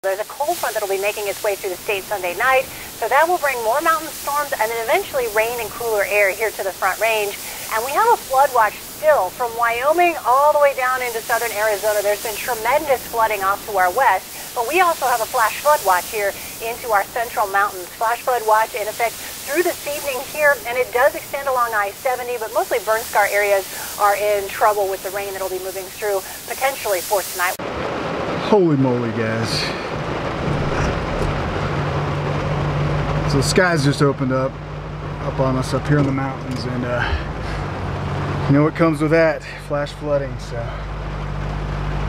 There's a cold front that will be making its way through the state Sunday night, so that will bring more mountain storms and then eventually rain and cooler air here to the Front Range. And we have a flood watch still from Wyoming all the way down into southern Arizona. There's been tremendous flooding off to our west, but we also have a flash flood watch here into our central mountains. Flash flood watch in effect through this evening here, and it does extend along I-70, but mostly burn scar areas are in trouble with the rain that will be moving through potentially for tonight. Holy moly, guys. So the skies just opened up on us up here in the mountains, and you know what comes with that? Flash flooding. So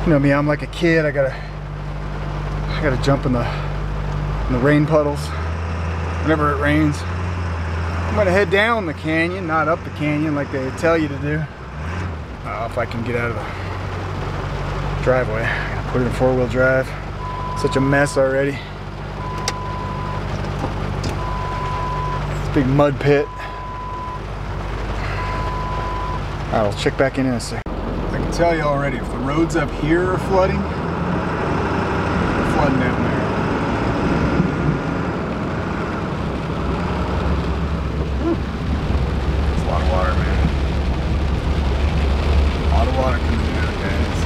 you know me, I'm like a kid. I gotta jump in the rain puddles whenever it rains. I'm gonna head down the canyon, not up the canyon like they tell you to do. If I can get out of the driveway. I gotta put it in 4-wheel drive. Such a mess already. Big mud pit. I'll check back in a sec. I can tell you already, if the roads up here are flooding, they're flooding down there. It's a lot of water, man. A lot of water coming down, guys.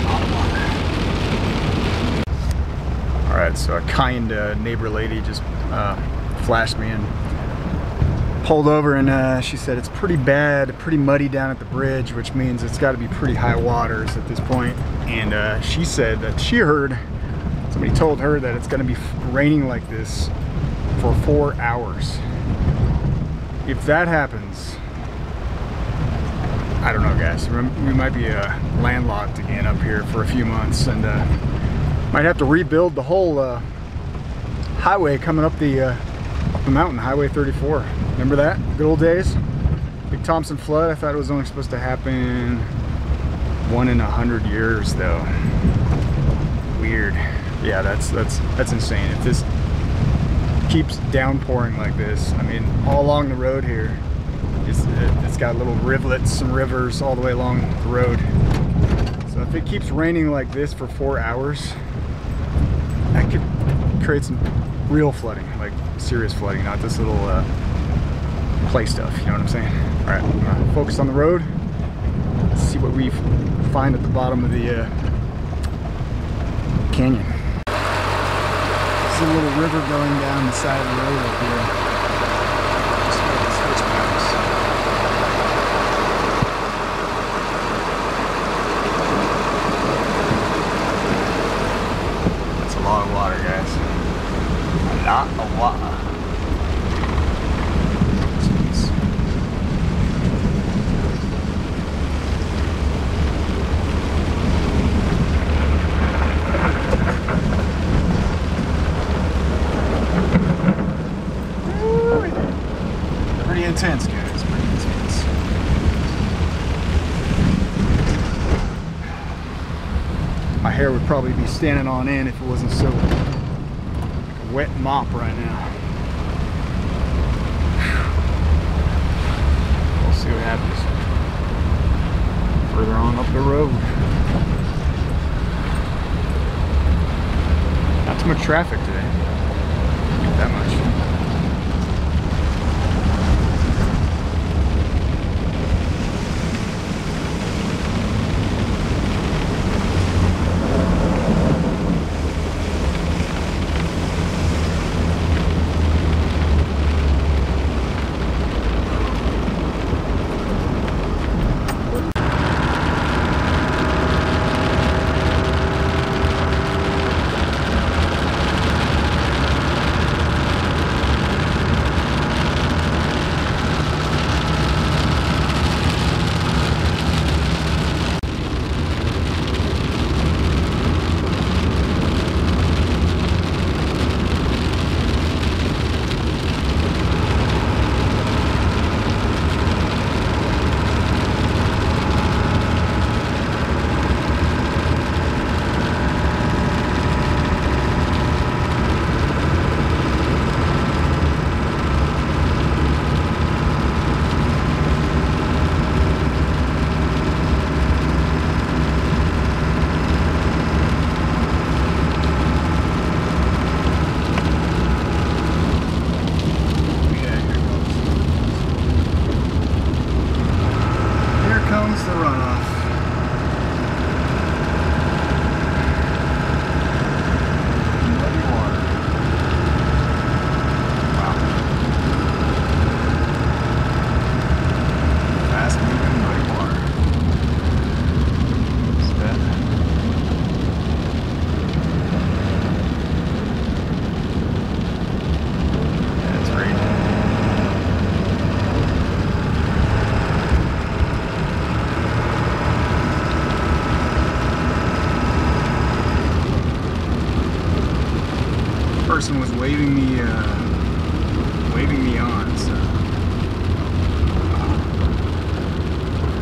A lot of water. Alright, so a kind neighbor lady just flashed me and pulled over, and she said it's pretty bad, pretty muddy down at the bridge, which means it's got to be pretty high waters at this point. And she said that she heard, somebody told her that it's going to be raining like this for 4 hours. If that happens, I don't know, guys, we might be landlocked again up here for a few months, and might have to rebuild the whole highway coming up the mountain, Highway 34. Remember that? Good old days? Big Thompson flood. I thought it was only supposed to happen 1 in 100 years, though. Weird. Yeah, that's insane. If this keeps downpouring like this, I mean, all along the road here, it's got little rivulets and rivers all the way along the road. So if it keeps raining like this for 4 hours, that could create some real flooding, like serious flooding, not this little play stuff, you know what I'm saying? All right, I'm gonna focus on the road. Let's see what we find at the bottom of the canyon. There's a little river going down the side of the road up here. That's a lot of water, guys. A lot of water. Pretty intense, guys. Pretty intense. My hair would probably be standing on end if it wasn't so wet mop right now. We'll see what happens further on up the road. Not too much traffic today. Not that much. person was waving me on, so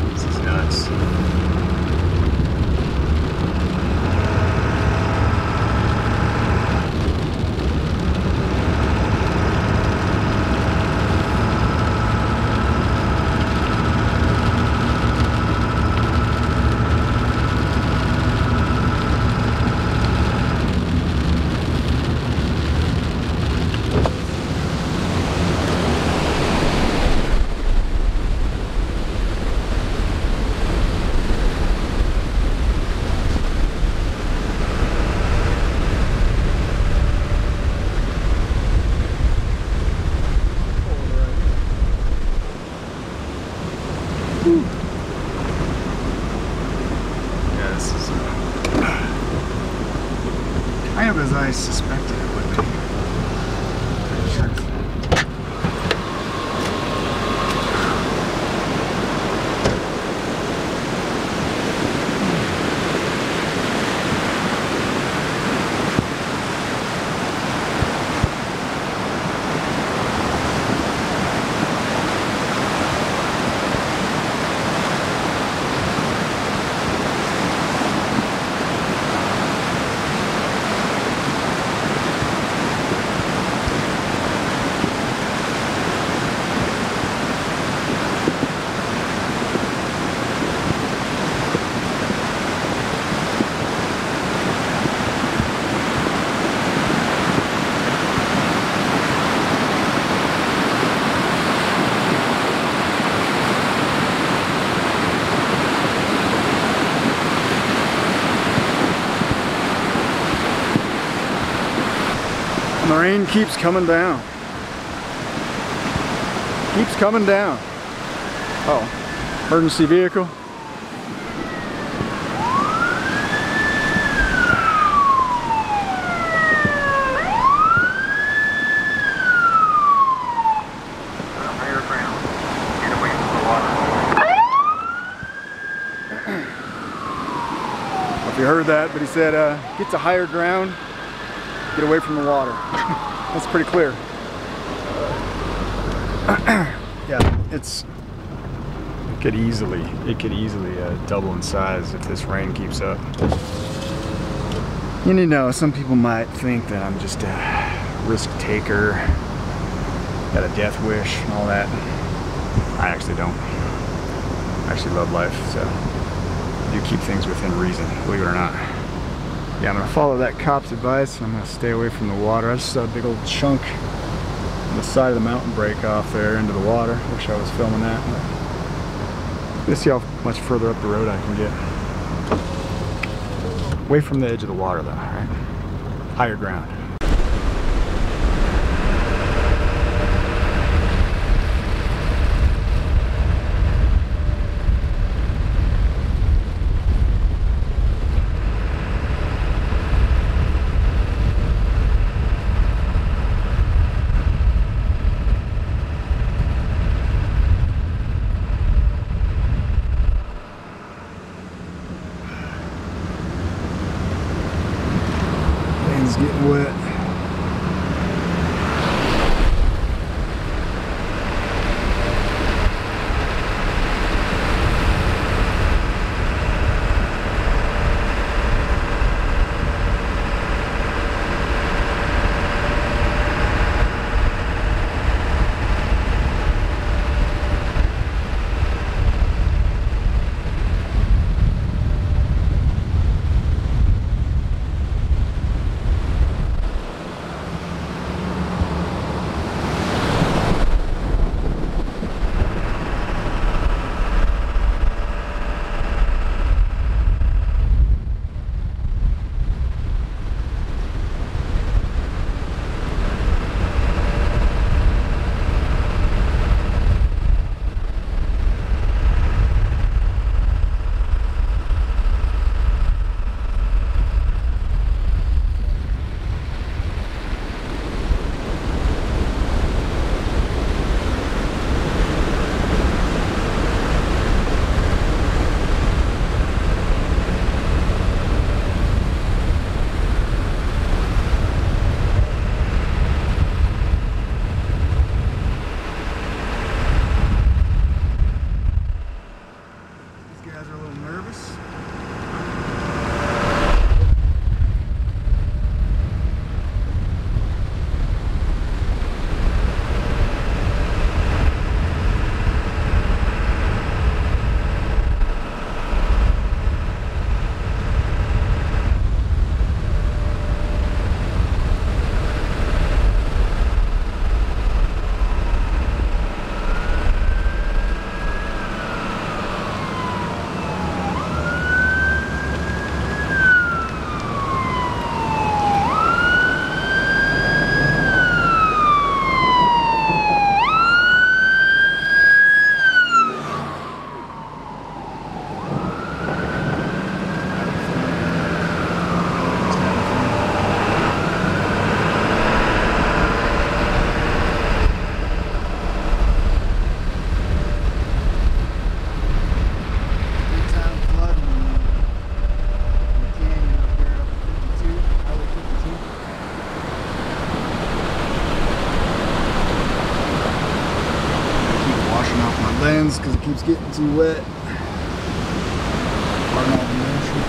this is nuts. Kind of as I suspected it would be. Pretty sure. The rain keeps coming down. Keeps coming down. Oh, emergency vehicle. If you heard that, but he said, get to higher ground, get away from the water. That's pretty clear. Yeah, it could easily double in size if this rain keeps up. And you know, some people might think that I'm just a risk taker, got a death wish and all that. I actually don't. I actually love life, so you keep things within reason, believe it or not. Yeah, I'm gonna follow that cop's advice and I'm gonna stay away from the water. I just saw a big old chunk on the side of the mountain break off there into the water. Wish I was filming that. Let's see how much further up the road I can get. Away from the edge of the water though, right? Higher ground. It's getting wet. this because it keeps getting too wet. Pardon all the motion.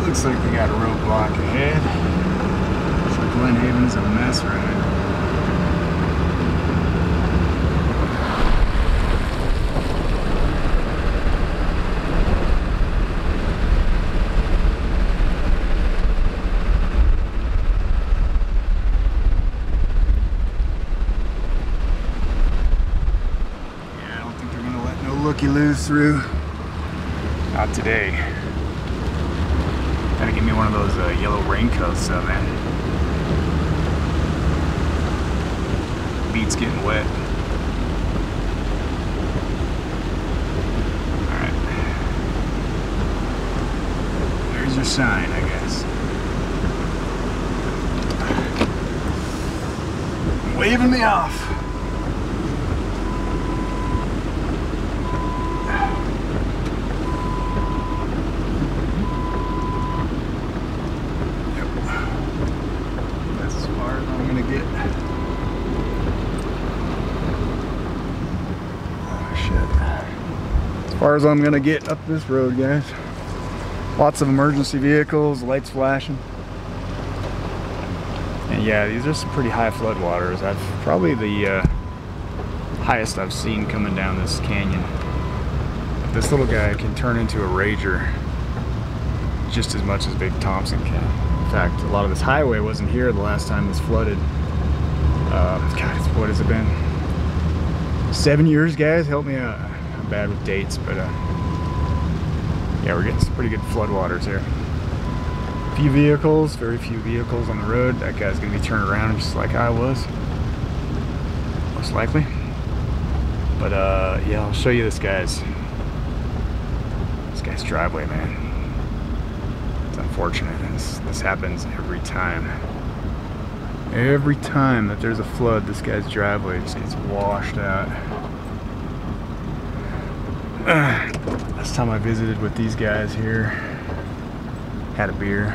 Looks like they got a roadblock ahead. So Glen Haven is a mess right now. Yeah, I don't think they're gonna let no looky-loos through. Not today. Gotta give me one of those yellow raincoats, man. Beat's getting wet. Alright. There's your sign, I guess. Waving me off. As far as I'm gonna get up this road, guys. Lots of emergency vehicles, lights flashing. And yeah, these are some pretty high flood waters. I've probably the highest I've seen coming down this canyon. This little guy can turn into a rager just as much as Big Thompson can. In fact, a lot of this highway wasn't here the last time this flooded. God, what has it been? 7 years, guys? Help me out. I'm bad with dates, but yeah, we're getting some pretty good floodwaters here. Few vehicles, very few vehicles on the road. That guy's gonna be turning around just like I was, most likely. But yeah, I'll show you this guy's driveway, man. It's unfortunate. This happens every time. Every time that there's a flood, this guy's driveway just gets washed out. Last time I visited with these guys here, had a beer.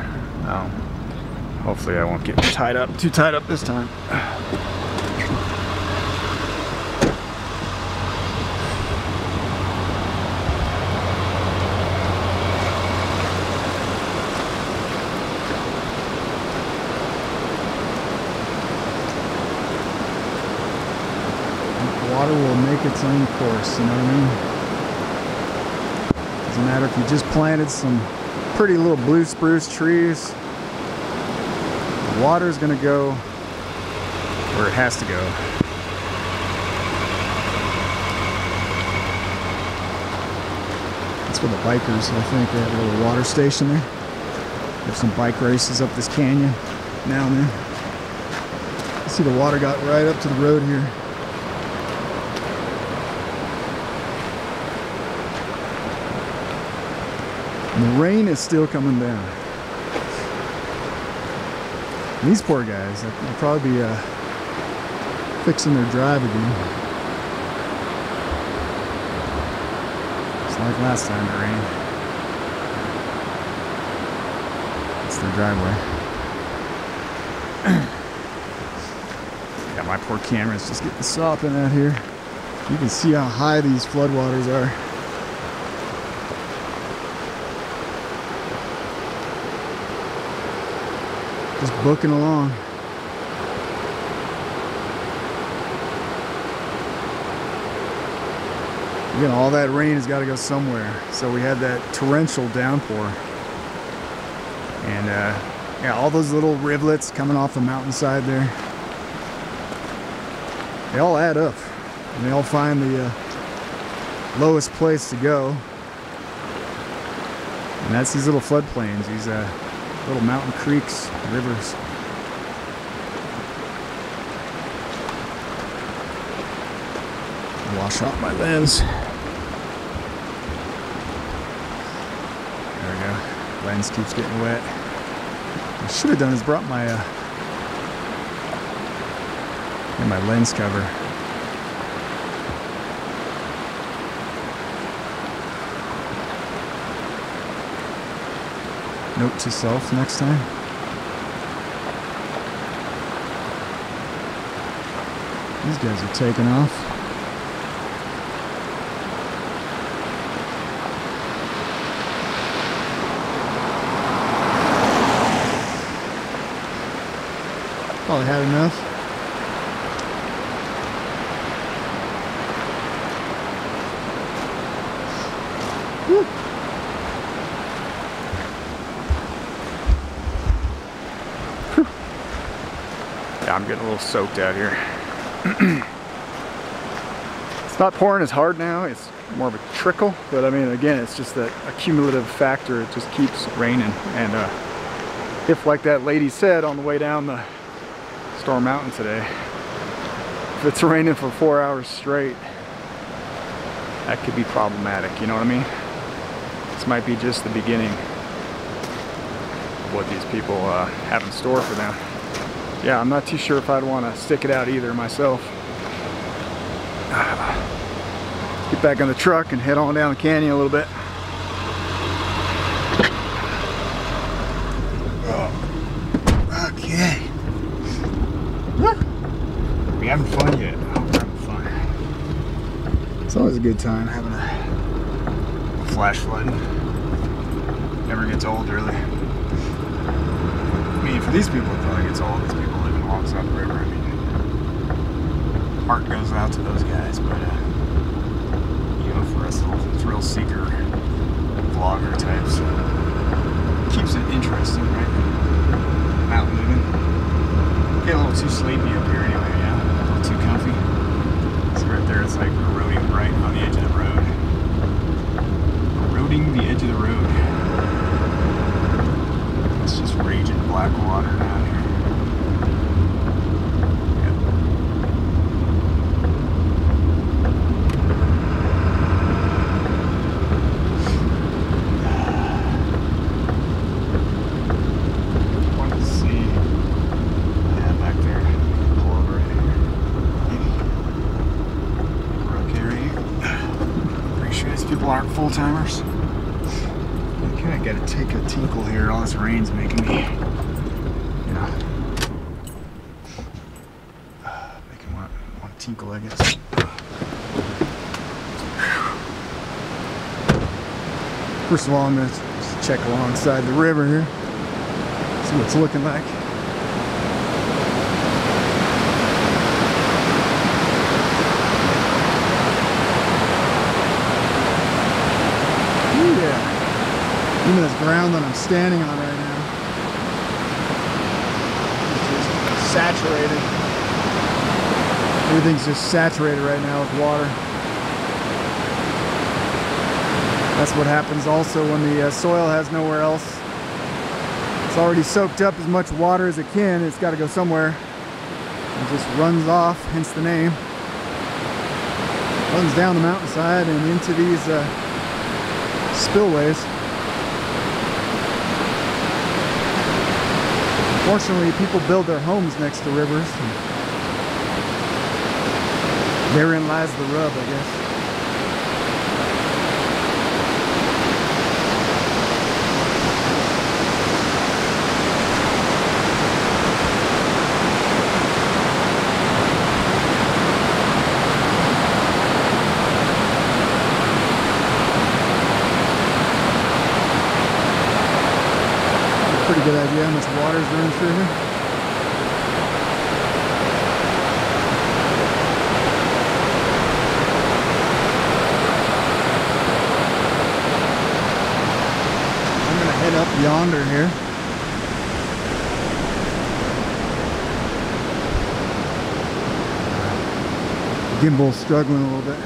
Hopefully I won't get too tied up this time. Water will make its own course, you know what I mean? Doesn't matter if you just planted some pretty little blue spruce trees. The water's gonna go where it has to go. That's where the bikers, I think, they have a little water station there. There's some bike races up this canyon now and then. You see the water got right up to the road here. And the rain is still coming down. And these poor guys, they'll probably be fixing their drive again. Just like last time it rained. It's their driveway. Yeah, my poor camera's just getting sopping out here. You can see how high these floodwaters are. Just booking along. Again, all that rain has got to go somewhere. So we had that torrential downpour. And Yeah, all those little rivulets coming off the mountainside there. They all add up, and they all find the lowest place to go. And that's these little floodplains, these little mountain creeks, rivers. Wash off my lens. There we go. Lens keeps getting wet. What I should have done is brought my my lens cover. Note to self next time. These guys are taking off. Probably had enough. Woo. Yeah, I'm getting a little soaked out here. It's not pouring as hard now, it's more of a trickle, but I mean, again, it's just that accumulative factor. It just keeps raining, and if, like that lady said on the way down the Storm Mountain today, if it's raining for 4 hours straight, that could be problematic, you know what I mean? This might be just the beginning of what these people have in store for them. Yeah, I'm not too sure if I'd want to stick it out either myself. Get back on the truck and head on down the canyon a little bit. Okay. We having fun yet? Oh, we're having fun. It's always a good time having a flash flood. Never gets old, really. I mean, for these people, it probably gets old. These people living alongside the river. I mean, heart goes out to those guys, but you know, for us little thrill seeker vlogger types, keeps it interesting, right? Mountain living. Get a little too sleepy up here anyway, yeah. A little too comfy. So right there, it's like eroding right on the edge of the road. Eroding the edge of the road. It's just raging black water down here. Aren't full-timers. Okay, I gotta take a tinkle here. All this rain's making me, you know, making want to tinkle, I guess. First of all, I'm gonna just check alongside the river here, see what it's looking like. Even this ground that I'm standing on right now is just saturated. Everything's just saturated right now with water. That's what happens also when the soil has nowhere else. It's already soaked up as much water as it can. It's got to go somewhere. It just runs off, hence the name. Runs down the mountainside and into these spillways. Fortunately, people build their homes next to rivers. Therein lies the rub, I guess. Pretty good idea how much water is running through here. I'm gonna head up yonder here. Gimbal's struggling a little bit.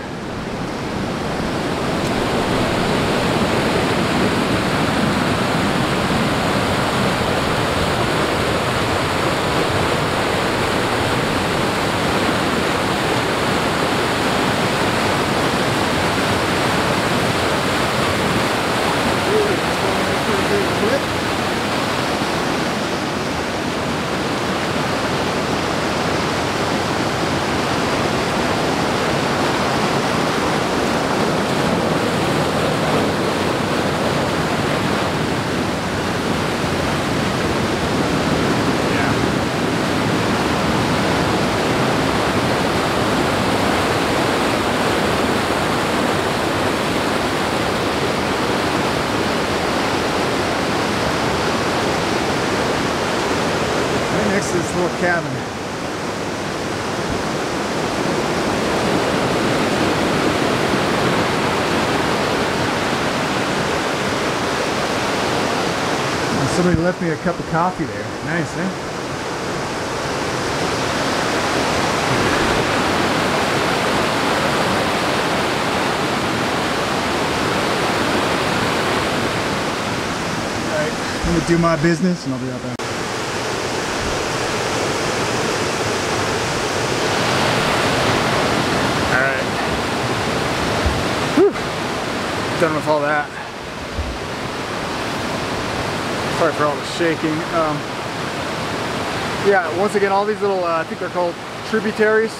This little cabin. Somebody left me a cup of coffee there. Nice, eh? Alright, I'm gonna do my business and I'll be right back. Done with all that. Sorry for all the shaking. Yeah, once again, all these little, I think they're called tributaries.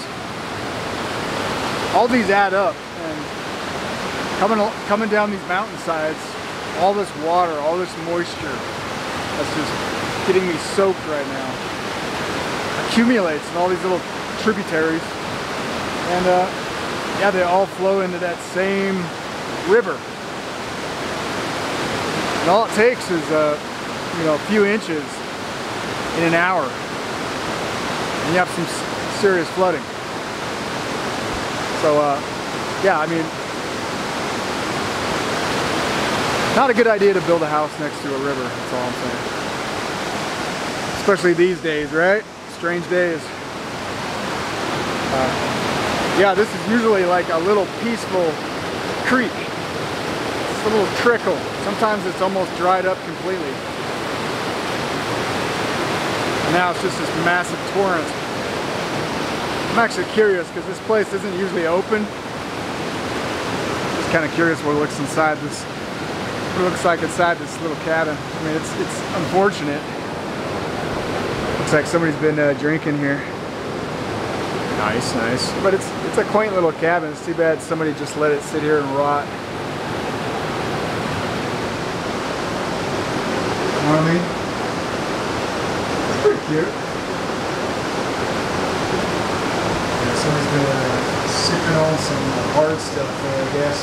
All these add up, and coming down these mountainsides, all this water, all this moisture, that's just getting me soaked right now, accumulates in all these little tributaries, and yeah, they all flow into that same river. And all it takes is you know, a few inches in an hour, and you have some serious flooding. So yeah, I mean, not a good idea to build a house next to a river, that's all I'm saying. Especially these days, right? Strange days. Yeah, this is usually like a little peaceful creek. It's a little trickle. Sometimes it's almost dried up completely. And now it's just this massive torrent. I'm actually curious because this place isn't usually open. Just kind of curious what it looks inside this. What it looks like inside this little cabin. I mean, it's unfortunate. Looks like somebody's been drinking here. Nice, nice. But it's a quaint little cabin. It's too bad somebody just let it sit here and rot. You know what I mean? It's pretty cute. Yeah, somebody's been sipping on some hard stuff there, I guess.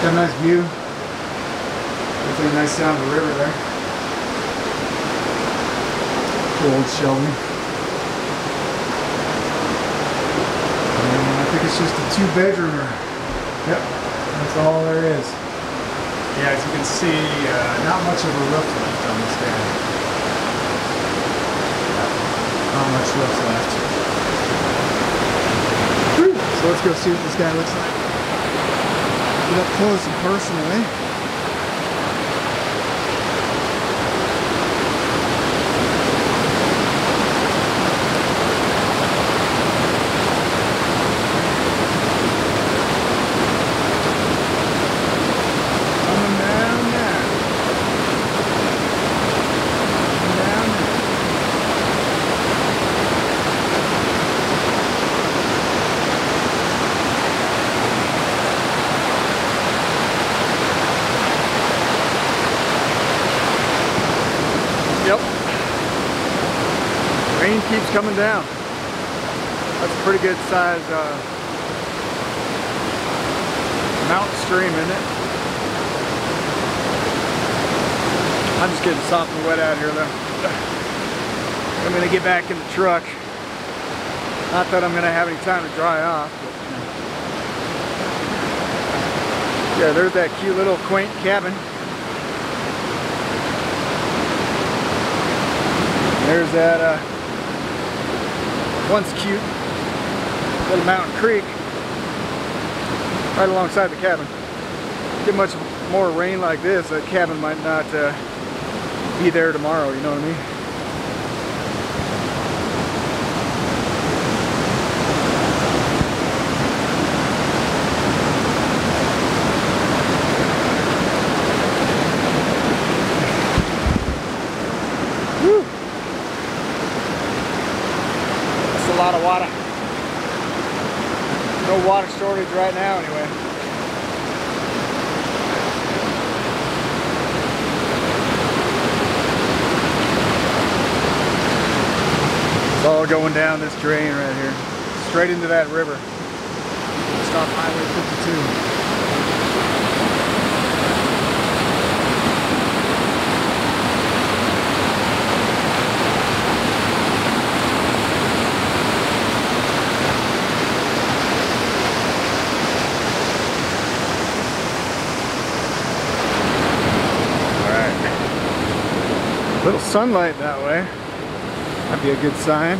Got a nice view. Definitely a nice sound of the river there. Old Shelby. And I think it's just a 2-bedroomer. Yep, that's all there is. Yeah, as you can see, not much of a roof left on this guy. Not much roof left. Whew. So let's go see what this guy looks like. Get up close and personal, eh? Yep. Rain keeps coming down. That's a pretty good size mountain stream, isn't it? I'm just getting soft and wet out here though. I'm gonna get back in the truck. Not that I'm gonna have any time to dry off, but yeah, there's that cute little quaint cabin. There's that One's cute, little mountain creek, right alongside the cabin. Get much more rain like this, that cabin might not be there tomorrow, you know what I mean? Woo. That's a lot of water. No water shortage right now anyway. It's all going down this drain right here, straight into that river. Stop Highway 52. Little sunlight that way. That'd be a good sign.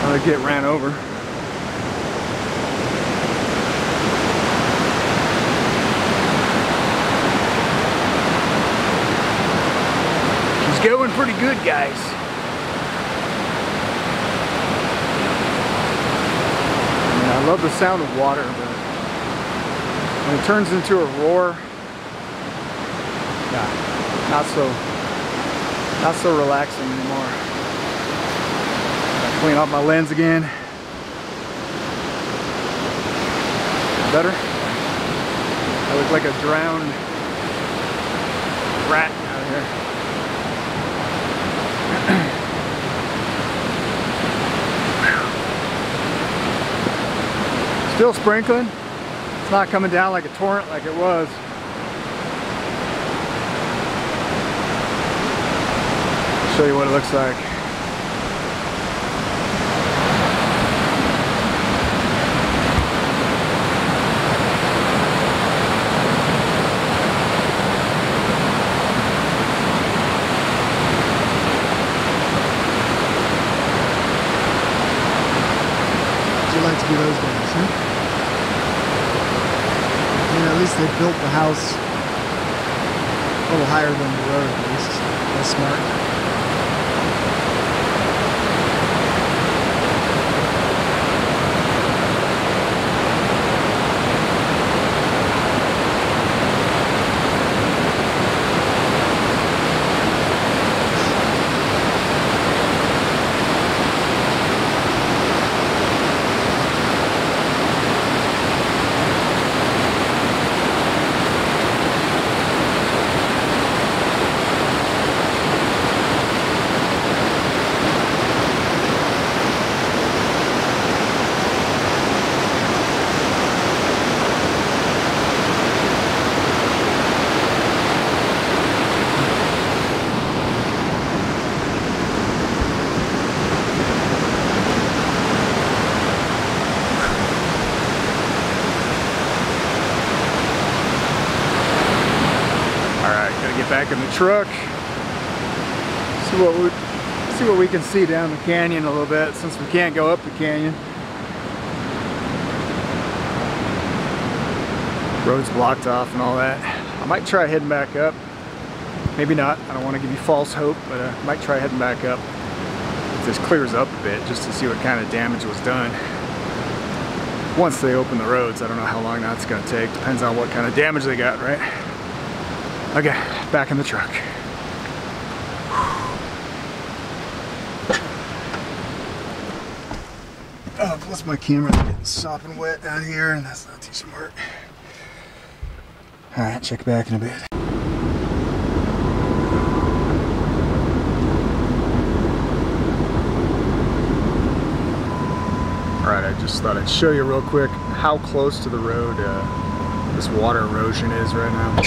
I'll get ran over. She's going pretty good, guys. I mean, I love the sound of water, but when it turns into a roar, not so relaxing anymore. Gotta clean off my lens again. Better? I look like a drowned rat out here. Still sprinkling. It's not coming down like a torrent like it was. Show you what it looks like. Would you like to be those guys, huh? I mean, at least they built the house a little higher than the road, at least. That's smart. Back in the truck, see what we can see down the canyon a little bit, since we can't go up the canyon. Road's blocked off and all that. I might try heading back up. Maybe not. I don't want to give you false hope, but I might try heading back up if this clears up a bit, just to see what kind of damage was done. Once they open the roads, I don't know how long that's going to take. Depends on what kind of damage they got, right? Okay, back in the truck. Oh, plus my camera's getting sopping wet out here, and that's not too smart. Alright, check back in a bit. Alright, I just thought I'd show you real quick how close to the road this water erosion is right now.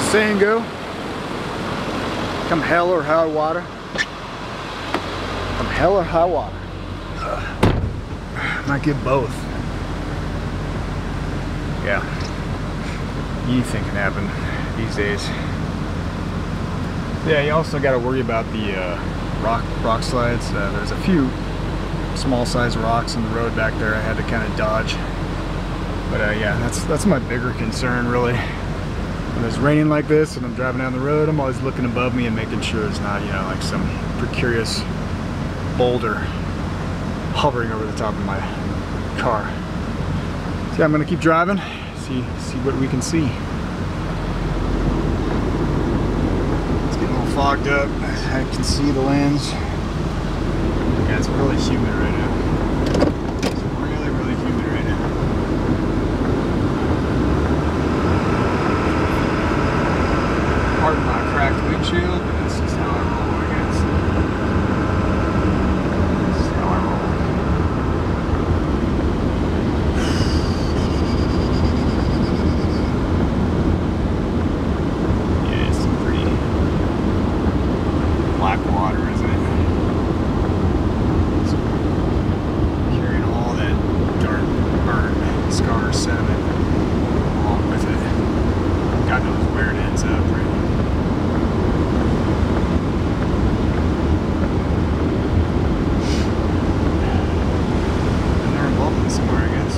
saying go? Come hell or high water. Come hell or high water. Might get both. Yeah. Anything can happen these days. Yeah, you also got to worry about the rock slides. There's a few small sized rocks in the road back there I had to kind of dodge. But yeah, that's my bigger concern really. When it's raining like this and I'm driving down the road, I'm always looking above me and making sure it's not, you know, like some precarious boulder hovering over the top of my car. So yeah, I'm gonna keep driving, see what we can see. It's getting a little fogged up. I can see the lens. Yeah, it's really humid right now. It's really, really humid right now. Pardon my cracked windshield, but that's just how I roll, I guess. That's how I roll. Yeah, it's some pretty black water, isn't it? It's carrying all that dark, burnt, scar sediment along with it. God knows where it ends up, right? Somewhere, I guess.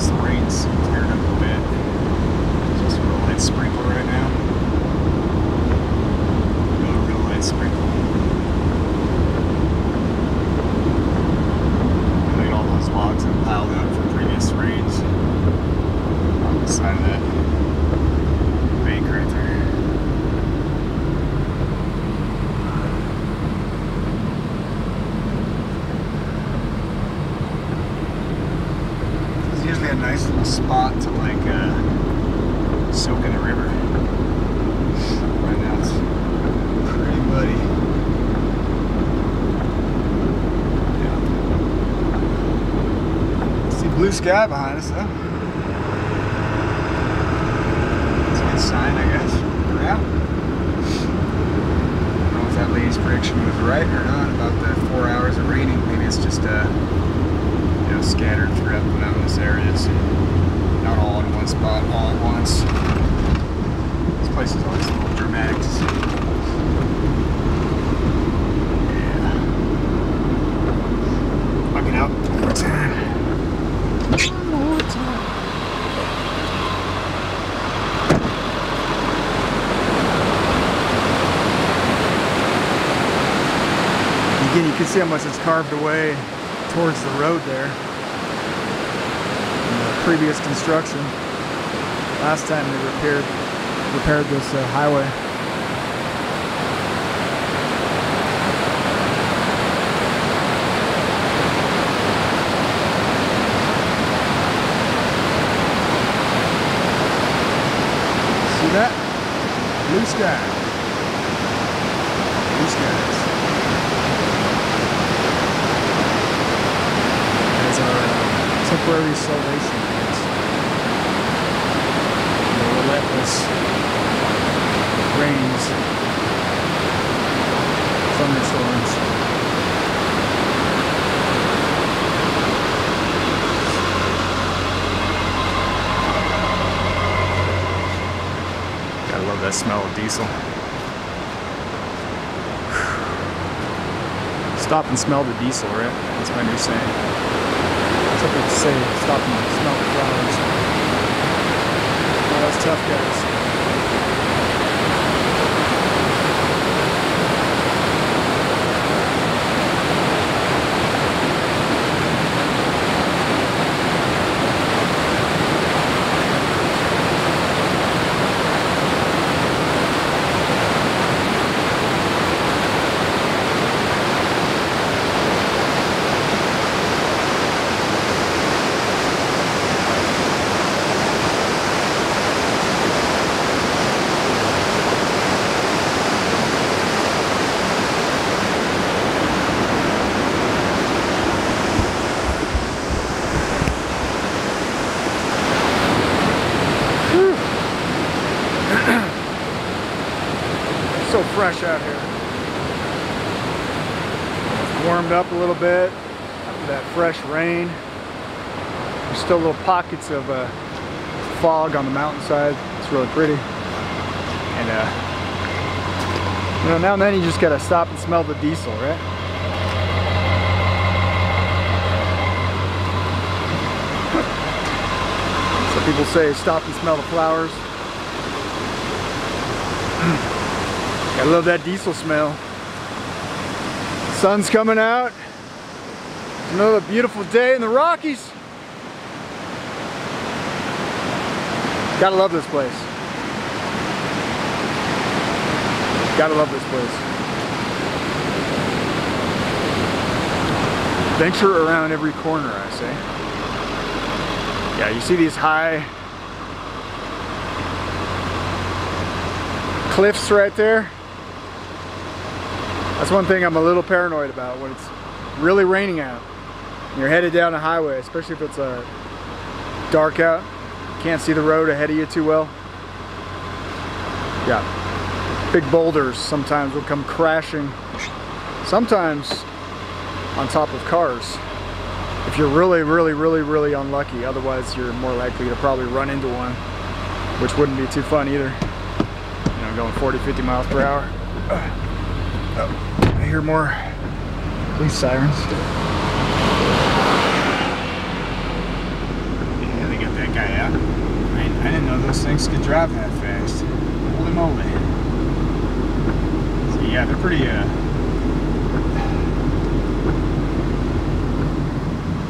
The rain's cleared up a bit. Just a real light sprinkle right now. Real light sprinkle. Look at all those logs that piled up from previous rains on the side of that bank right there. Usually a nice little spot to like soak in the river. Right now it's pretty muddy. Yeah. See blue sky behind us though. It's a good sign, I guess. Yeah. I don't know if that lady's prediction was right or not about the 4 hours of raining. Maybe it's just scattered throughout the mountainous areas, not all in one spot all at once. This place is always a little dramatic to see. Yeah. Fucking out one more time. One more time. Again, you can see how much it's carved away towards the road there. Previous construction. Last time they repaired this highway. See that? Blue sky. Blue skies. That's our temporary salvation. Relentless rains, thunderstorms. Gotta love that smell of diesel. Stop and smell the diesel, right? That's my new saying. That's what they say, stop and smell the flowers. Those tough guys. fresh out here. It's warmed up a little bit after that fresh rain. There's still little pockets of fog on the mountainside. It's really pretty. And you know, now and then you just gotta stop and smell the diesel, right? So people say stop and smell the flowers. I love that diesel smell. Sun's coming out. It's another beautiful day in the Rockies. Gotta love this place. Gotta love this place. Venture around every corner, I say. Yeah, you see these high cliffs right there? That's one thing I'm a little paranoid about when it's really raining out and you're headed down a highway, especially if it's dark out. You can't see the road ahead of you too well. Yeah, big boulders sometimes will come crashing, sometimes on top of cars. If you're really unlucky, otherwise you're more likely to probably run into one, which wouldn't be too fun either. You know, going 40-50 miles per hour. Oh, I hear more police sirens. Yeah, they got that guy out. I didn't know those things could drive that fast. Holy moly. So yeah, they're pretty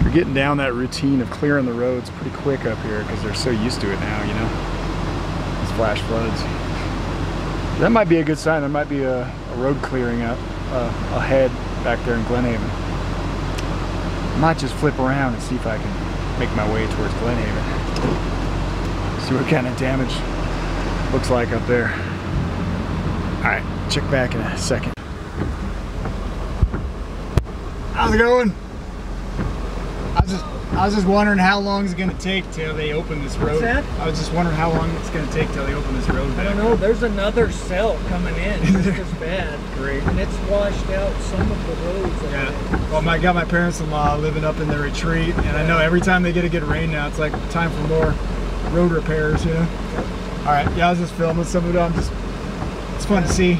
they're getting down that routine of clearing the roads pretty quick up here because they're so used to it now, you know. These flash floods. That might be a good sign. There might be a road clearing up ahead back there in Glen Haven. I might just flip around and see if I can make my way towards Glen Haven. See what kind of damage looks like up there. Alright, check back in a second. How's it going? I was just wondering how long it's going to take till they open this road. What's that? I was just wondering how long it's going to take till they open this road. I don't know. There's another cell coming in just as bad. Great. And it's washed out some of the roads. Yeah. Well, I got my parents-in-law living up in the retreat, and I know every time they get a good rain now, it's like time for more road repairs, you know? Yep. All right. Yeah, I was just filming some of it. It's fun to see.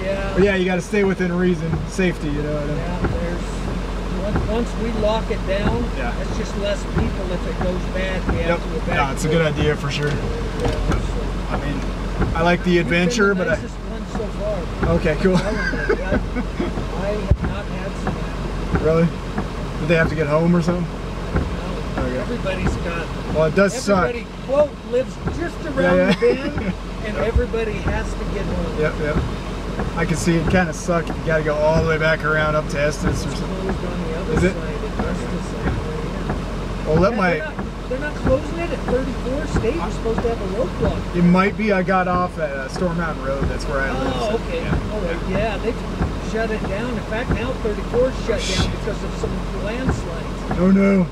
Yeah. But yeah, you got to stay within reason, safety, you know. Yeah, once we lock it down, yeah, it's just less people. If it goes bad, we have to evacuate. No, it's a good idea for sure. Yeah, so. I mean, I like the adventure, but nicest one so far. Okay, cool. I have not had some. Really? Did they have to get home or something? No. Okay. Everybody's got. Well, it does everybody, suck. Quote, lives just around the bend, and everybody has to get home. Yep. I can see it kind of suck if you got to go all the way back around up to Estes or something. Is it? Well, they're not closing it at 34 State. You're supposed to have a roadblock. It might be. I got off at Storm Mountain Road. That's where I live. Oh, okay. Yeah. All right. Yeah, they've shut it down. In fact, now 34 is shut down because of some landslides. Oh no.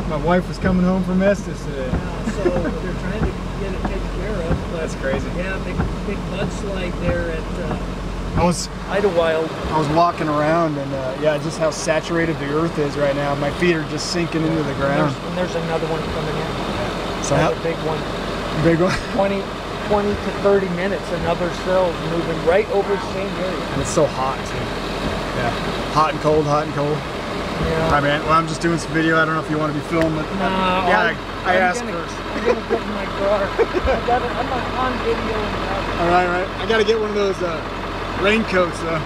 My wife was coming home from Estes today. Yeah, so they're trying to get it taken care of. But that's crazy. Yeah, big mudslide there at Idlewild. I was walking around and yeah, just how saturated the earth is right now. My feet are just sinking into the ground. And there's another one coming in. So another big one. Big one? 20 to 30 minutes, another cell's moving right over the same area. And it's so hot too. Yeah. Hot and cold, hot and cold. Yeah. Alright, man. Well, I'm just doing some video. I don't know if you want to be filmed. But no. Yeah, I asked first. I'm going to get in my car. I'm on video. Alright. I got to get one of those raincoats though.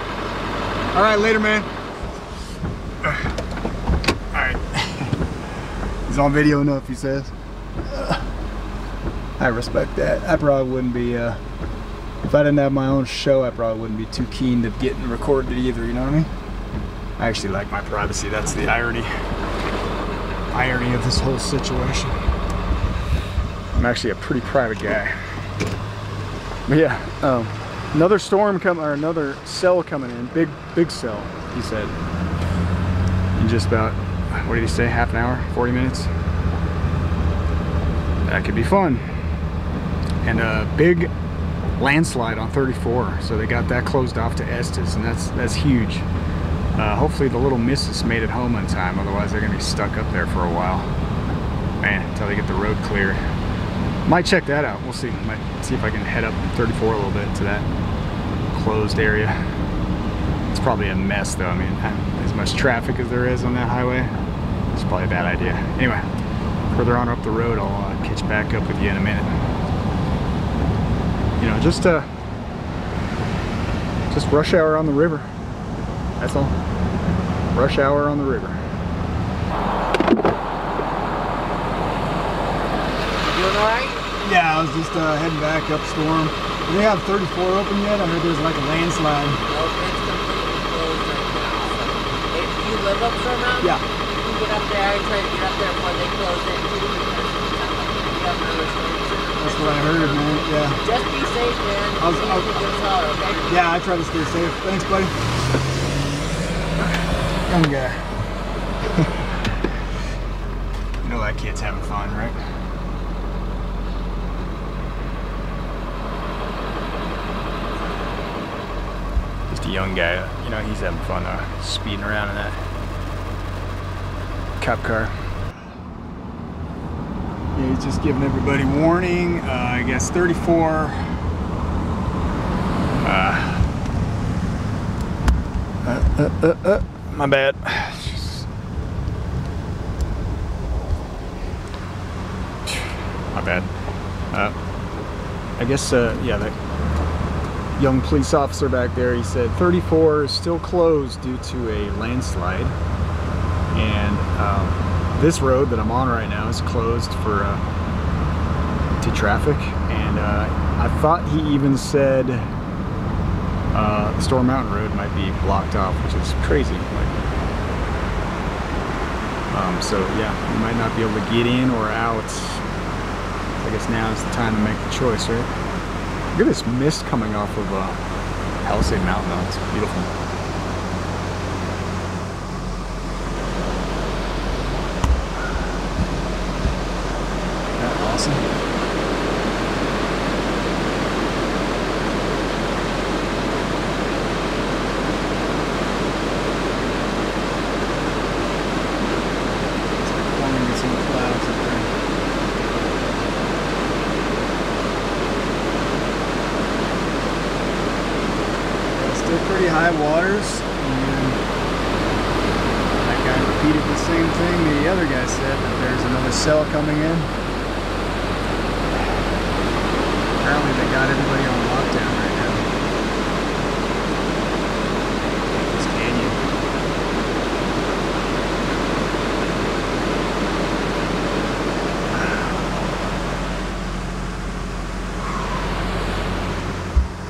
Alright, later, man. Alright. He's on video enough, he says. I respect that. I probably wouldn't be, if I didn't have my own show, I probably wouldn't be too keen to getting recorded either, you know what I mean? I actually like my privacy. That's the irony of this whole situation. I'm actually a pretty private guy. But yeah, another storm or another cell coming in, big cell, he said. In just about, what did he say, half an hour, 40 minutes? That could be fun. And big landslide on 34, so they got that closed off to Estes, and that's huge. Hopefully the little missus made it home in time, otherwise they're gonna be stuck up there for a while, man, until they get the road cleared. Might check that out. We'll see. Might see if I can head up 34 a little bit to that closed area. It's probably a mess though. I mean, as much traffic as there is on that highway, it's probably a bad idea. Anyway, further on up the road, I'll catch back up with you in a minute. You know, just rush hour on the river. That's all. Rush hour on the river. Doing alright? Yeah, I was just heading back up storm. Do they have 34 open yet? I heard there's like a landslide. No, it's completely closed right now. So if you live up Storm Mountain, Yeah. you can get up there and try to get up there before they close it too, because it's not like the governor restrictions. That's what I heard, man. Yeah. Just be safe, man. I'll Give us a holler, okay? Yeah, I try to stay safe. Thanks, buddy. Young guy. You know that kid's having fun, right? Just a young guy, you know, he's having fun speeding around in that cop car. Yeah, he's just giving everybody warning. I guess 34. My bad. My bad. I guess, yeah, that young police officer back there, he said 34 is still closed due to a landslide. And this road that I'm on right now is closed for to traffic. And I thought he even said Storm Mountain Road might be blocked off, which is crazy. Like, so yeah, you might not be able to get in or out. I guess now is the time to make the choice, right? Look at this mist coming off of Palisade Mountain, though. It's beautiful. That's awesome. Pretty high waters, and that guy repeated the same thing the other guy said, that there's another cell coming in. Apparently they got everybody on lockdown right now. This canyon.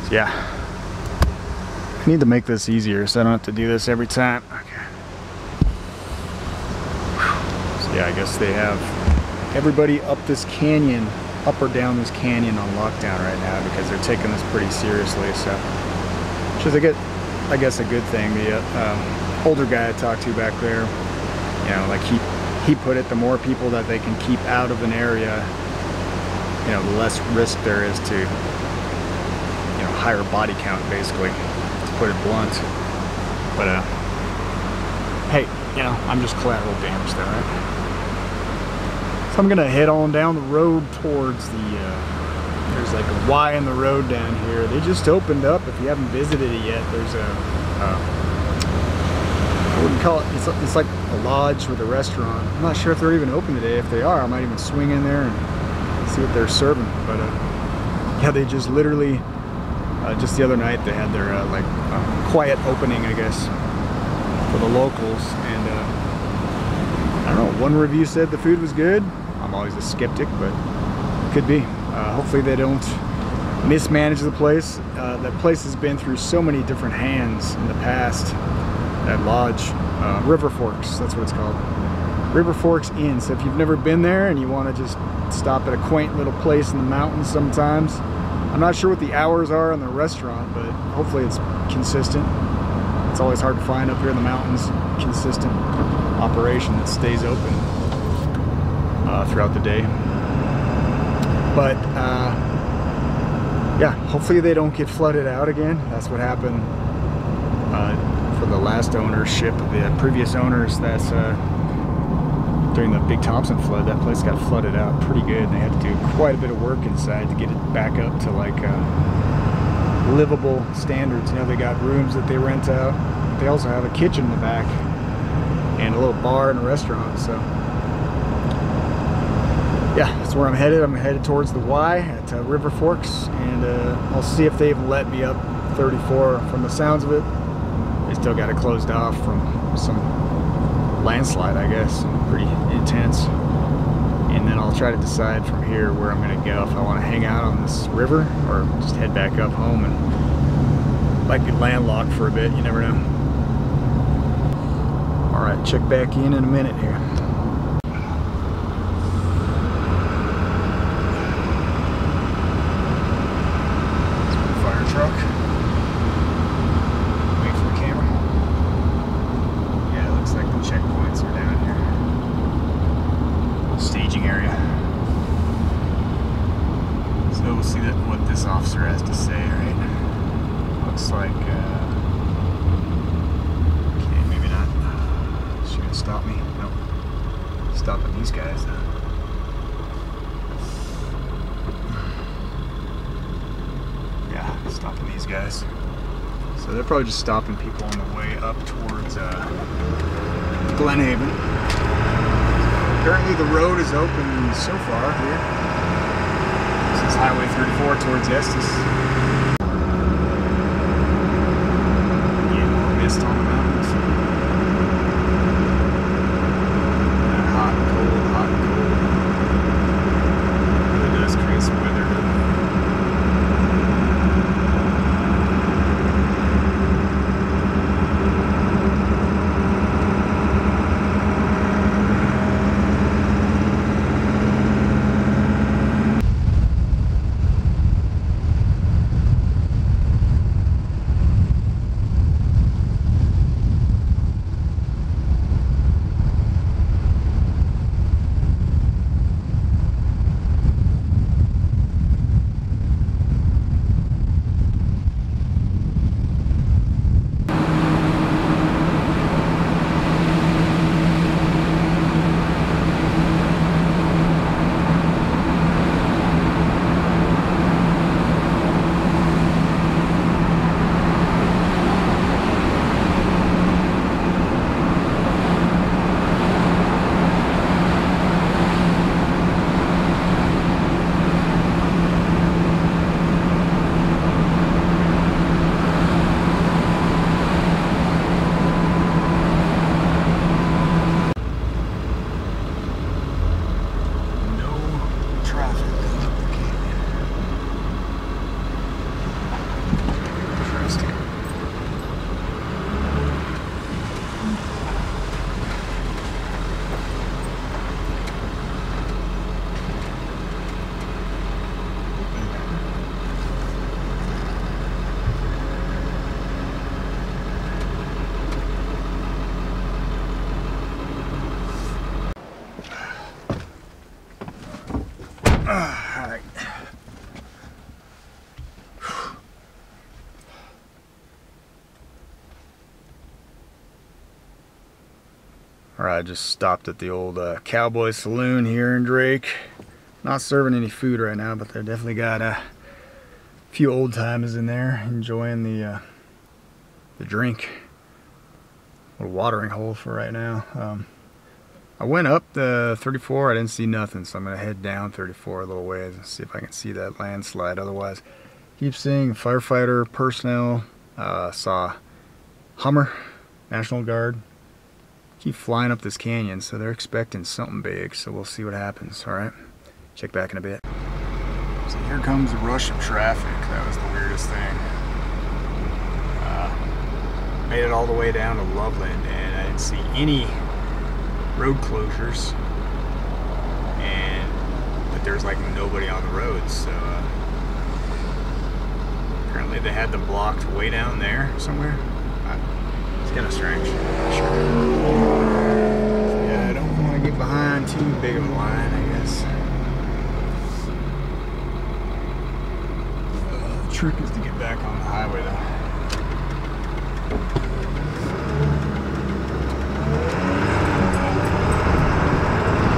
So yeah. I need to make this easier so I don't have to do this every time. Okay. So yeah, I guess they have everybody up this canyon, up or down this canyon on lockdown right now because they're taking this pretty seriously. So, which is I guess a good thing. The older guy I talked to back there, you know, like he put it, the more people that they can keep out of an area, you know, the less risk there is to, you know, higher body count basically. Put it blunt, but hey, you know, I'm just collateral damage there, right? So I'm gonna head on down the road towards the there's like a Y in the road down here. They just opened up. If you haven't visited it yet, there's a I wouldn't call it, it's like a lodge with a restaurant. I'm not sure if they're even open today. If they are, I might even swing in there and see what they're serving. But yeah, they just literally just the other night they had their like quiet opening, I guess, for the locals, and I don't know, one review said the food was good. I'm always a skeptic, but it could be. Hopefully they don't mismanage the place. That place has been through so many different hands in the past. That lodge, River Forks, that's what it's called. River Forks Inn. So if you've never been there and you want to just stop at a quaint little place in the mountains sometimes, I'm not sure what the hours are in the restaurant, but hopefully it's consistent. It's always hard to find up here in the mountains, consistent operation that stays open throughout the day. But yeah, hopefully they don't get flooded out again. That's what happened for the last ownership, the previous owners. That's during the big Thompson flood, that place got flooded out pretty good. They had to do quite a bit of work inside to get it back up to like livable standards. You know, they got rooms that they rent out. They also have a kitchen in the back and a little bar and a restaurant. So yeah, that's where I'm headed. I'm headed towards the Y at River Forks, and I'll see if they've let me up 34. From the sounds of it, they still got it closed off from some landslide, I guess, pretty intense. And then I'll try to decide from here where I'm going to go, if I want to hang out on this river or just head back up home, and might be landlocked for a bit, you never know. Alright, check back in a minute here. Truck. Wait for the camera. Yeah, it looks like the checkpoints are down here. Staging area. So we'll see what this officer has to say, right? Looks like, okay, maybe not. Is she gonna stop me? Nope. Stopping these guys though. Stopping these guys. So they're probably just stopping people on the way up towards Glen Haven. Apparently the road is open so far here. This is Highway 34 towards Estes. Yeah, more mist on the mountains. Hot and cold, hot and cold. Really does create some weather. Alright. Alright, I just stopped at the old Cowboy Saloon here in Drake. Not serving any food right now, but they definitely got a few old timers in there enjoying the drink. A little watering hole for right now. I went up the 34, I didn't see nothing, so I'm going to head down 34 a little ways and see if I can see that landslide. Otherwise, keep seeing firefighter personnel, saw Hummer, National Guard. Keep flying up this canyon, so they're expecting something big, so we'll see what happens. Alright, check back in a bit. So here comes a rush of traffic. That was the weirdest thing. Made it all the way down to Loveland, and I didn't see any road closures, but there's like nobody on the roads, so apparently they had them blocked way down there somewhere. It's kind of strange. Sure. Yeah, I don't want to get behind too big of a line, I guess. Trick is to get back on the highway though.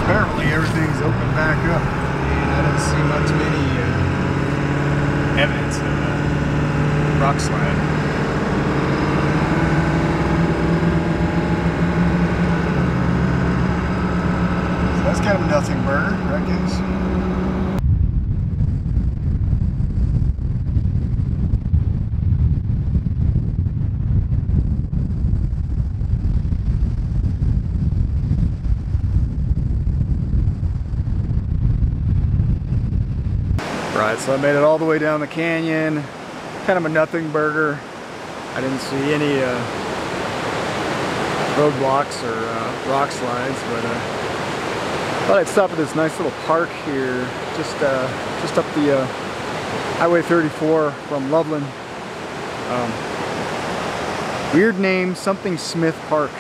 Apparently everything's open back up, and I don't see many evidence of a rock slide. So that's kind of a nothing burger, I guess. Right, so I made it all the way down the canyon. Kind of a nothing burger. I didn't see any roadblocks or rock slides, but thought I'd stop at this nice little park here, just up the Highway 34 from Loveland. Weird name, something Smith Park.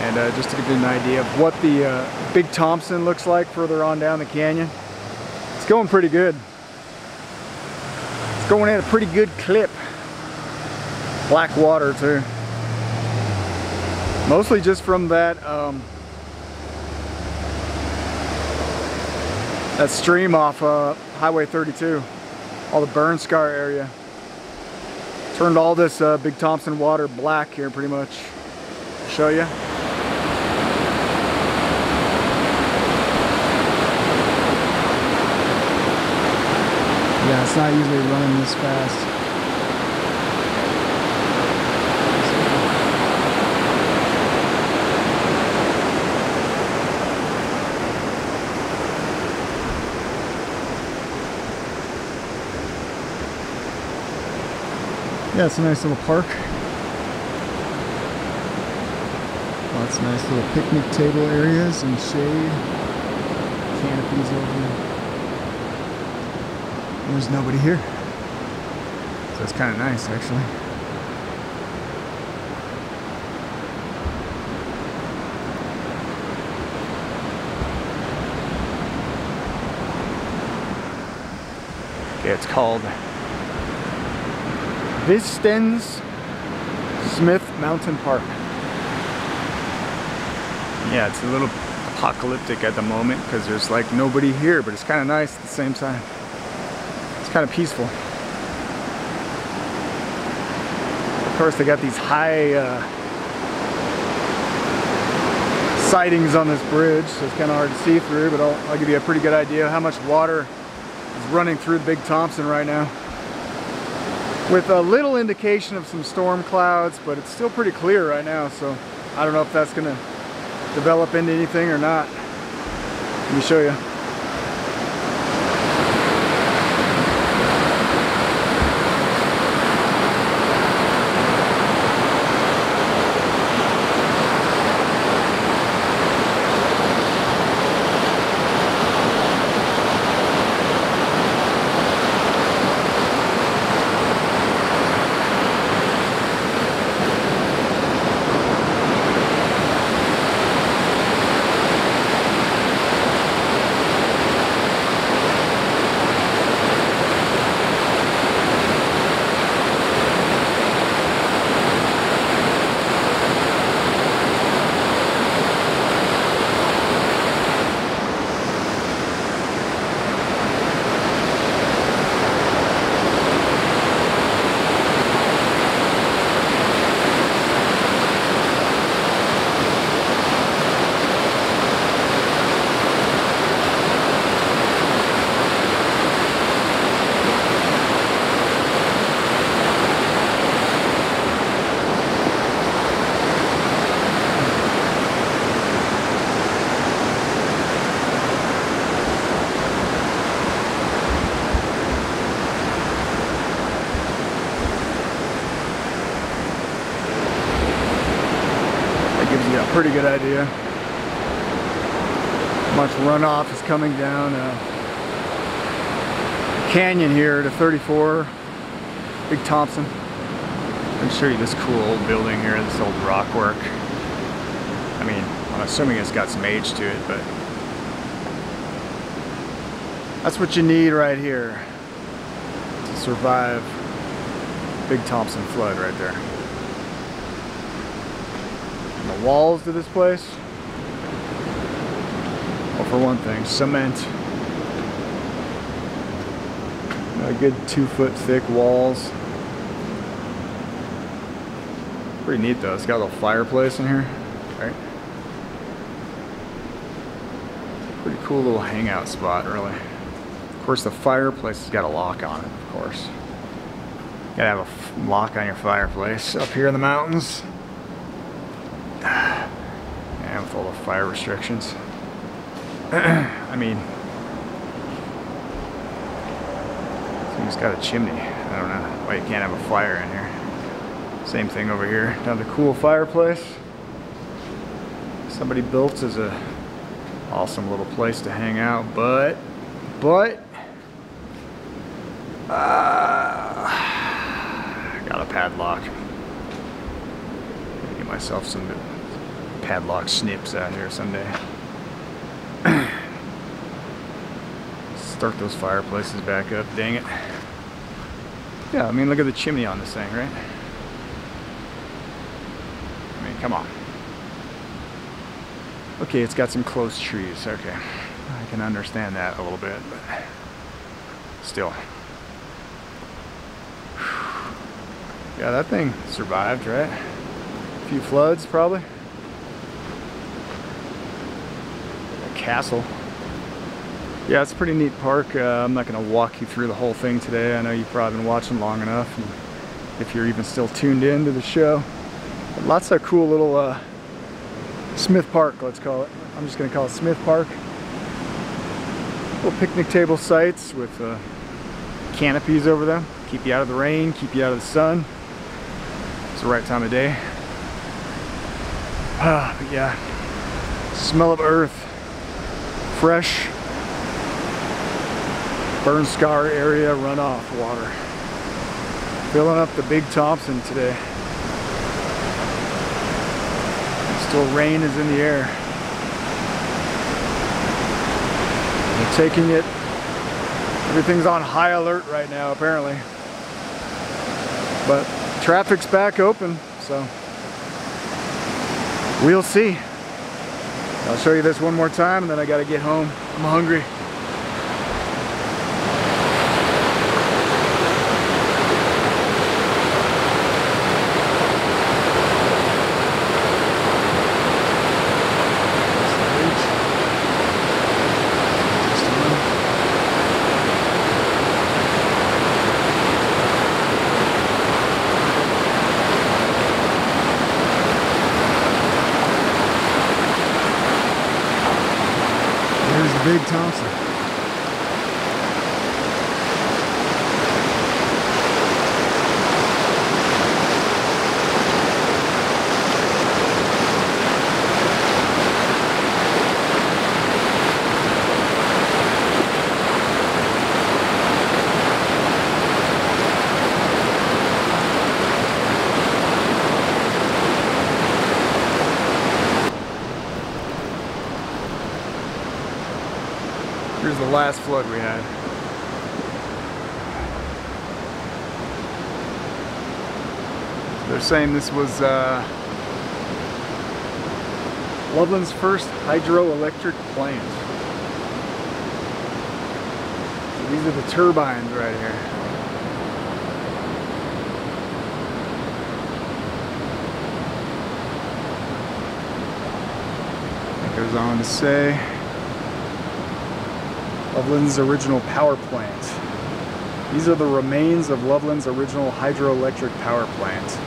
And just to give you an idea of what the Big Thompson looks like further on down the canyon. It's going pretty good. Going at a pretty good clip. Black water too. Mostly just from that that stream off Highway 32, all the burn scar area. Turned all this Big Thompson water black here pretty much. I'll show you. Yeah, it's not usually running this fast. Yeah, it's a nice little park. Lots of nice little picnic table areas and shade. Canopies over there. There's nobody here, so it's kind of nice actually. Okay, it's called Estes Smith Mountain Park. Yeah, it's a little apocalyptic at the moment because there's like nobody here, but it's kind of nice at the same time. It's kind of peaceful. Of course, they got these high sightings on this bridge, so it's kind of hard to see through, but I'll give you a pretty good idea of how much water is running through the Big Thompson right now. With a little indication of some storm clouds, but it's still pretty clear right now, so I don't know if that's going to develop into anything or not. Let me show you. Pretty good idea. Much runoff is coming down canyon here to 34 Big Thompson. Let me show you this cool old building here, this old rock work. I mean, I'm assuming it's got some age to it, but that's what you need right here to survive big Thompson flood right there. And the walls to this place, well, for one thing, cement. A good 2-foot thick walls. Pretty neat though. It's got a little fireplace in here, right? Pretty cool little hangout spot, really. Of course, the fireplace has got a lock on it, of course. Gotta have a lock on your fireplace up here in the mountains. And with all the fire restrictions. I mean, it's got a chimney. I don't know why you can't have a fire in here. Same thing over here. Another cool fireplace. Somebody built as a awesome little place to hang out, but got a padlock. Get myself some padlock snips out here someday. Start those fireplaces back up, dang it. Yeah, I mean, look at the chimney on this thing, right? I mean, come on. Okay, it's got some close trees, okay. I can understand that a little bit, but still. Yeah, that thing survived, right? A few floods, probably. A castle. Yeah, it's a pretty neat park. I'm not going to walk you through the whole thing today. I know you've probably been watching long enough, and if you're even still tuned in to the show. But lots of cool little Smith Park, let's call it. I'm just going to call it Smith Park. Little picnic table sites with canopies over them. Keep you out of the rain, keep you out of the sun. It's the right time of day. But yeah, smell of earth, fresh, burn scar area runoff water. Filling up the big Thompson today. Still rain is in the air. We're taking it. Everything's on high alert right now, apparently. But traffic's back open, so we'll see. I'll show you this one more time and then I gotta get home. I'm hungry. Big Thompson. Here's the last flood we had. They're saying this was Loveland's first hydroelectric plant. So these are the turbines right here. It goes on to say Loveland's original power plant. These are the remains of Loveland's original hydroelectric power plant.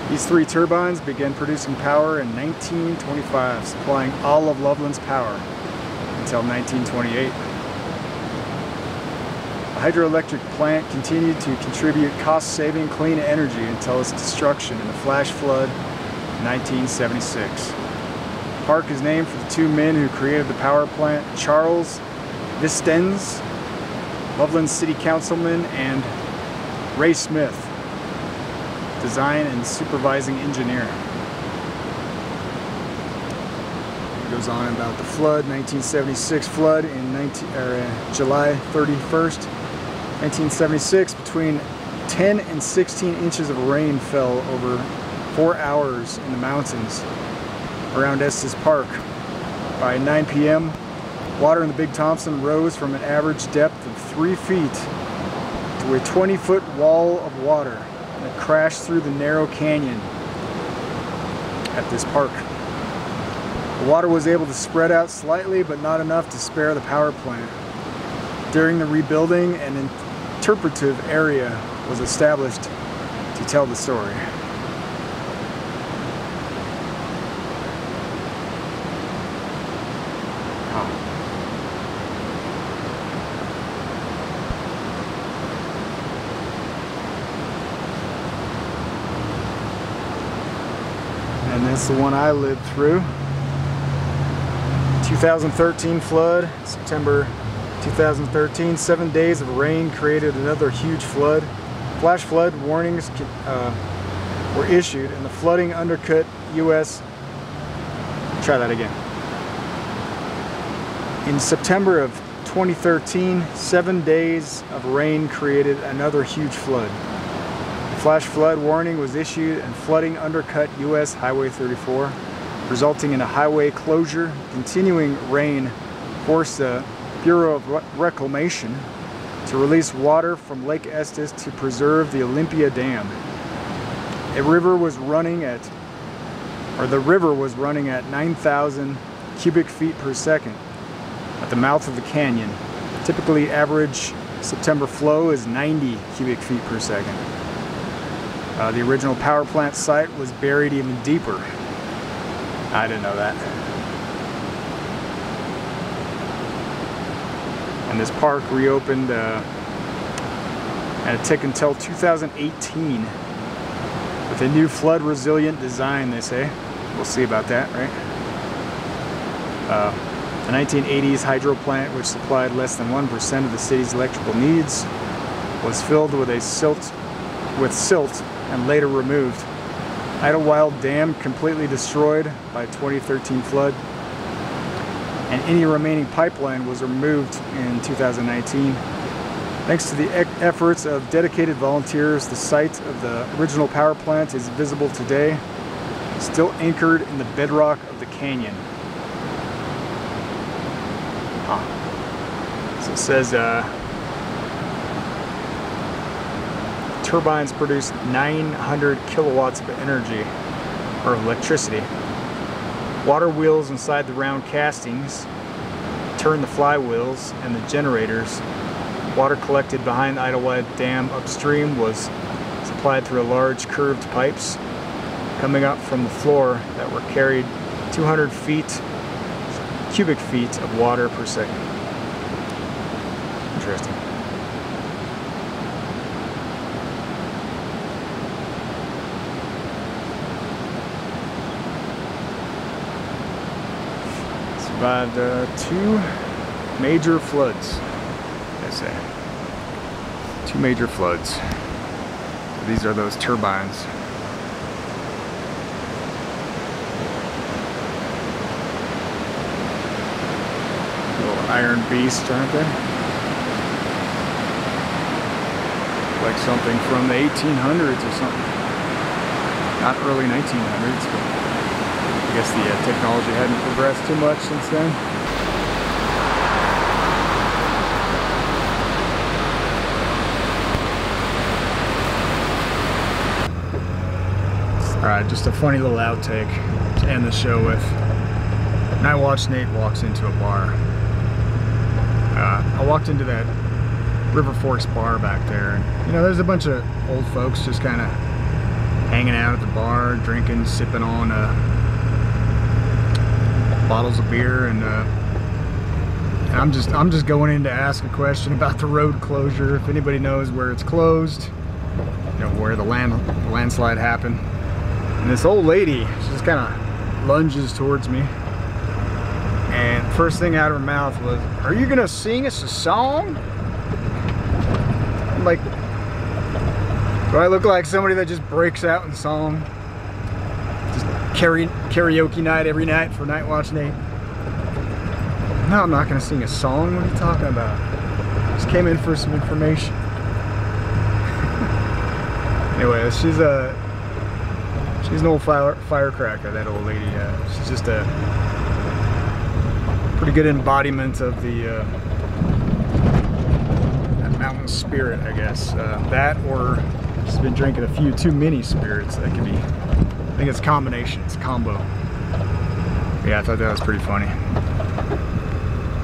These 3 turbines began producing power in 1925, supplying all of Loveland's power until 1928. The hydroelectric plant continued to contribute cost-saving clean energy until its destruction in the flash flood in 1976. The park is named for the 2 men who created the power plant, Charles Vistens, Loveland City Councilman, and Ray Smith, design and supervising engineer. It goes on about the flood, 1976 flood in July 31st, 1976, between 10 and 16 inches of rain fell over 4 hours in the mountains around Estes Park. By 9 p.m., water in the Big Thompson rose from an average depth of 3 feet to a 20-foot wall of water that crashed through the narrow canyon at this park. The water was able to spread out slightly, but not enough to spare the power plant. During the rebuilding, an interpretive area was established to tell the story. And that's the one I lived through. 2013 flood, September 2013. 7 days of rain created another huge flood. Flash flood warnings were issued, and the flooding undercut U.S. Try that again. In September of 2013, 7 days of rain created another huge flood. A flash flood warning was issued, and flooding undercut U.S. Highway 34, resulting in a highway closure. Continuing rain forced the Bureau of Reclamation to release water from Lake Estes to preserve the Olympia Dam. The river was running at 9,000 cubic feet per second at the mouth of the canyon. Typically, average September flow is 90 cubic feet per second. The original power plant site was buried even deeper. I didn't know that. And this park reopened and it took until 2018 with a new flood resilient design, they say. We'll see about that, right? The 1980s hydro plant, which supplied less than 1% of the city's electrical needs, was filled with silt and later removed. Idlewild Dam completely destroyed by 2013 flood, and any remaining pipeline was removed in 2019. Thanks to the efforts of dedicated volunteers, the site of the original power plant is visible today, still anchored in the bedrock of the canyon. So it says turbines produced 900 kilowatts of energy or electricity. Water wheels inside the round castings turn the flywheels and the generators. Water collected behind the Idlewild Dam upstream was supplied through large curved pipes coming up from the floor that were carried 200 cubic feet of water per second. Interesting. Survived 2 major floods, they say. 2 major floods. These are those turbines. Little iron beasts, aren't they? Like something from the 1800s or something. Not early 1900s, but I guess the technology hadn't progressed too much since then. Alright, just a funny little outtake to end the show with. Nightwatch N8 walks into a bar. I walked into that River Forks bar back there, and you know, there's a bunch of old folks just kind of hanging out at the bar, drinking, sipping on bottles of beer, and I'm just going in to ask a question about the road closure. If anybody knows where it's closed, you know, where the landslide happened. And this old lady, she just kind of lunges towards me, and first thing out of her mouth was, "Are you gonna sing us a song?" I'm like, do I look like somebody that just breaks out in song? Just karaoke night every night for Nightwatch N8? No, I'm not gonna sing a song. What are you talking about? Just came in for some information. Anyway, she's an old firecracker, that old lady. She's just a pretty good embodiment of the that mountain spirit, I guess. That, or she's been drinking a few too many spirits. That could be. I think it's a combination. It's a combo. Yeah, I thought that was pretty funny.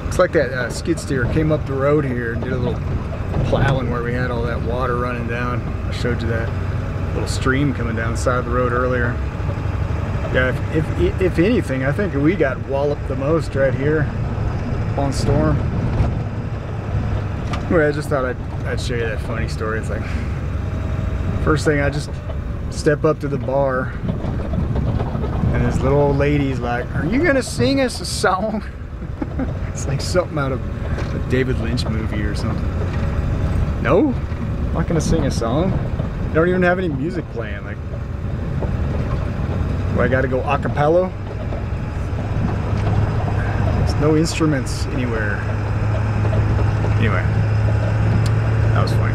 Looks like that skid steer came up the road here and did a little plowing where we had all that water running down. I showed you that little stream coming down the side of the road earlier. Yeah, if anything, I think we got walloped the most right here on storm. Anyway, I just thought I'd show you that funny story. It's like, first thing, I just step up to the bar and this little old lady's like, "Are you gonna sing us a song?" It's like something out of a David Lynch movie or something. No, I'm not gonna sing a song. I don't even have any music playing. Like, do I gotta go a cappella? There's no instruments anywhere. Anyway, that was funny.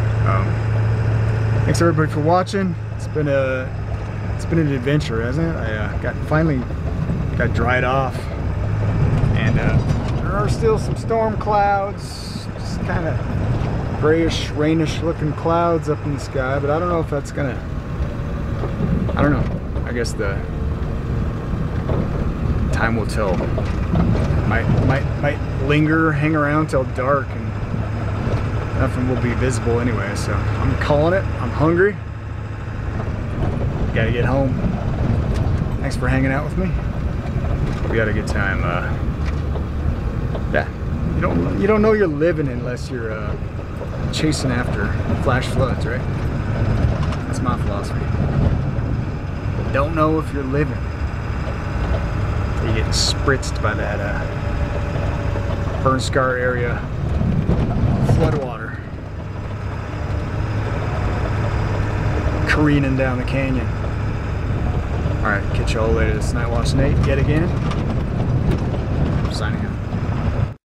Thanks everybody for watching. It's been an adventure, hasn't it? I finally got dried off, and there are still some storm clouds, just kind of grayish, rainish looking clouds up in the sky, but I don't know if that's gonna, I don't know. I guess the time will tell. Might linger, hang around till dark, and nothing will be visible anyway. So I'm calling it. I'm hungry. Gotta get home. Thanks for hanging out with me. We had a good time. Yeah, you don't know you're living unless you're chasing after flash floods, right? That's my philosophy. Don't know if you're living. You get spritzed by that burn scar area floodwater careening down the canyon. Alright, catch y'all later. This is Nightwatch N8 yet again. I'm signing out.